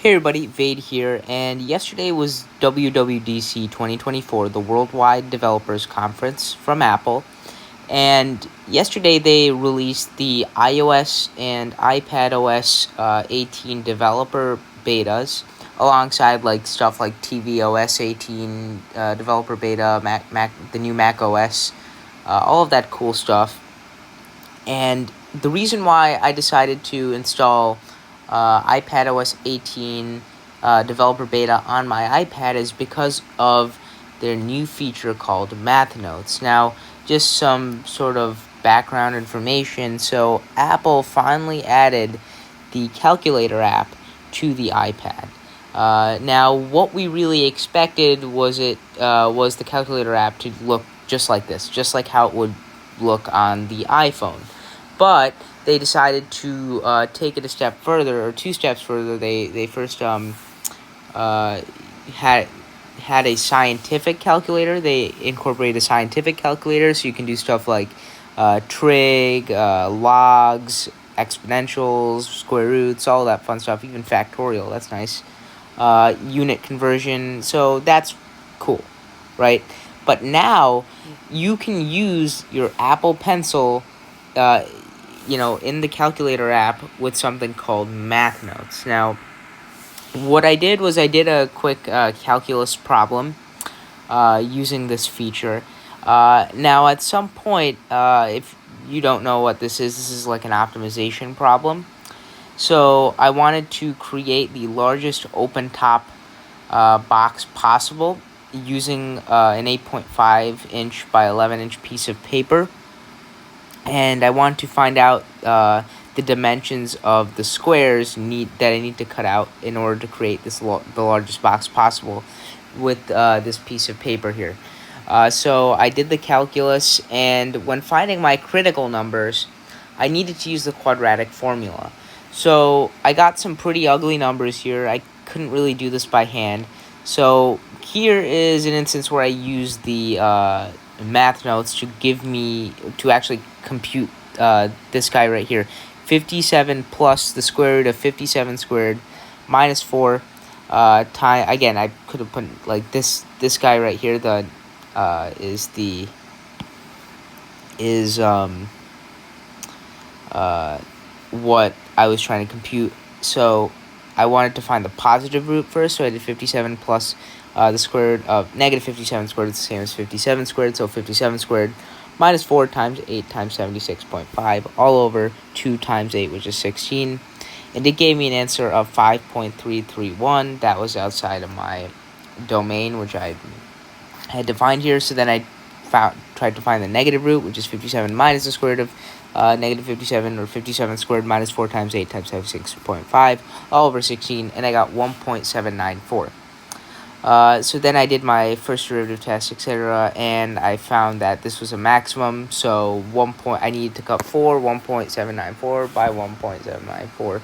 Hey everybody, Vade here, and yesterday was WWDC 2024, the Worldwide Developers Conference from Apple, and yesterday they released the iOS and iPadOS 18 developer betas, alongside like stuff like tvOS 18 developer beta, the new Mac OS, all of that cool stuff. And the reason why I decided to install iPadOS 18 developer beta on my iPad is because of their new feature called Math Notes. Now, just some sort of background information. So, Apple finally added the calculator app to the iPad. Now, what we really expected was the calculator app to look just like this, just like how it would look on the iPhone. But they decided to take it a step further, or two steps further. They first had a scientific calculator. They incorporated a scientific calculator, so you can do stuff like trig, logs, exponentials, square roots, all that fun stuff. Even factorial. That's nice. Unit conversion. So that's cool, right? But now you can use your Apple Pencil, in the calculator app with something called Math Notes. Now, what I did was I did a quick calculus problem using this feature. Now, at some point, if you don't know what this is like an optimization problem. So I wanted to create the largest open top box possible using an 8.5 inch by 11 inch piece of paper. And I want to find out the dimensions of the squares that I need to cut out in order to create the largest box possible with this piece of paper here. So I did the calculus, and when finding my critical numbers, I needed to use the quadratic formula. So I got some pretty ugly numbers here. I couldn't really do this by hand. So here is an instance where I used the Math Notes to actually compute this guy right here. 57 plus the square root of 57 squared minus 4 time. Again, I could have put like this guy right here. The what I was trying to compute. So I wanted to find the positive root first, so I did 57 plus the square root of negative 57 squared is the same as 57 squared, so 57 squared minus 4 times 8 times 76.5 all over 2 times 8, which is 16. And it gave me an answer of 5.331. That was outside of my domain, which I had defined here. So then I tried to find the negative root, which is 57 minus the square root of negative 57, or 57 squared minus 4 times 8 times 76.5 all over 16, and I got 1.794. So then I did my first derivative test, etc., and I found that this was a maximum. So I needed to cut 1.794 by 1.794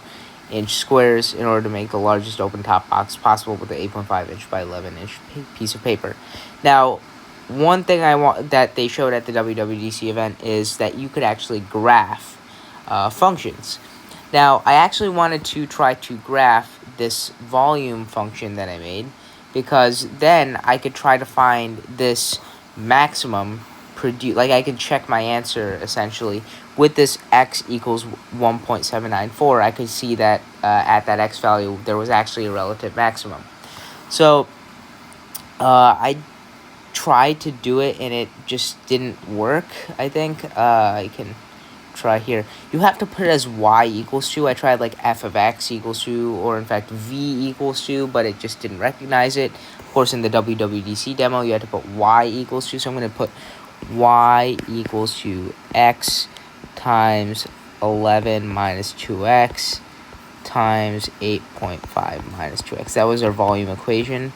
inch squares in order to make the largest open top box possible with the 8.5 inch by 11 inch piece of paper. Now, one thing that they showed at the WWDC event is that you could actually graph functions. Now, I actually wanted to try to graph this volume function that I made, because then I could try to find this maximum like I could check my answer essentially with this x equals 1.794. I could see that at that x value there was actually a relative maximum. So I tried to do it and it just didn't work. I think I can try here. You have to put it as y equals to. I tried like f of x equals to, or in fact v equals to, but it just didn't recognize it. Of course, in the WWDC demo, you had to put y equals to. So I'm going to put y equals to x times 11 minus 2x times 8.5 minus 2x. That was our volume equation.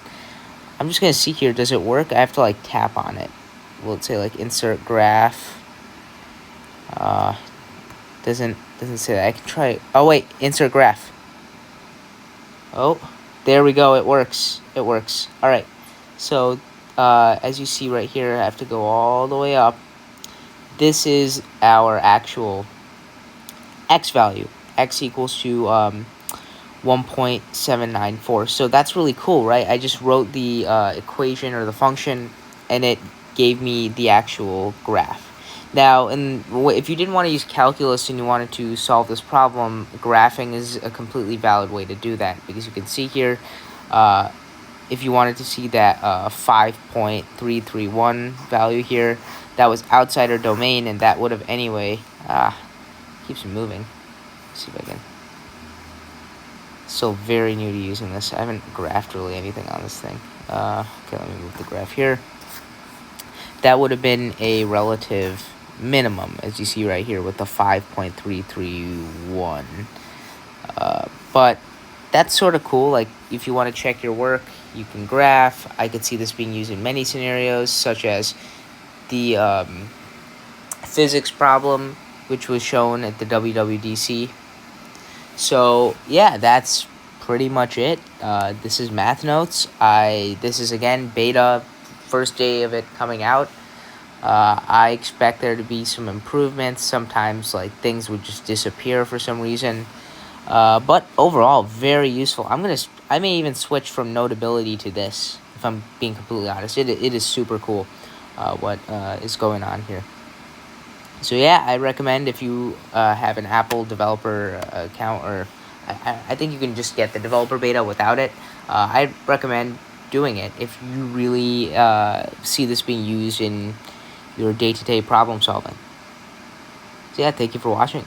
I'm just going to see here, does it work? I have to like tap on it. We'll say like insert graph. Doesn't say that. I can try it. Oh wait, insert graph. Oh, there we go. It works. It works. All right. So as you see right here, I have to go all the way up. This is our actual x value. X equals to 1.794. So that's really cool, right? I just wrote the equation or the function, and it gave me the actual graph. Now, if you didn't want to use calculus and you wanted to solve this problem, graphing is a completely valid way to do that, because you can see here, if you wanted to see that 5.331 value here, that was outside our domain, and that would have anyway, keeps moving. Let's see if I can. Still very new to using this. I haven't graphed really anything on this thing. Okay, let me move the graph here. That would have been a relative minimum, as you see right here with the 5.331. But that's sort of cool. Like, if you want to check your work, you can graph. I could see this being used in many scenarios, such as the physics problem, which was shown at the WWDC. So yeah, that's pretty much it. This is Math Notes. This is again beta, first day of it coming out. I expect there to be some improvements. Sometimes like things would just disappear for some reason. But overall, very useful. I may even switch from Notability to this, if I'm being completely honest. It is super cool, what is going on here. So yeah, I recommend, if you have an Apple developer account, or I think you can just get the developer beta without it. I recommend doing it if you really see this being used in your day-to-day problem solving. So yeah, thank you for watching.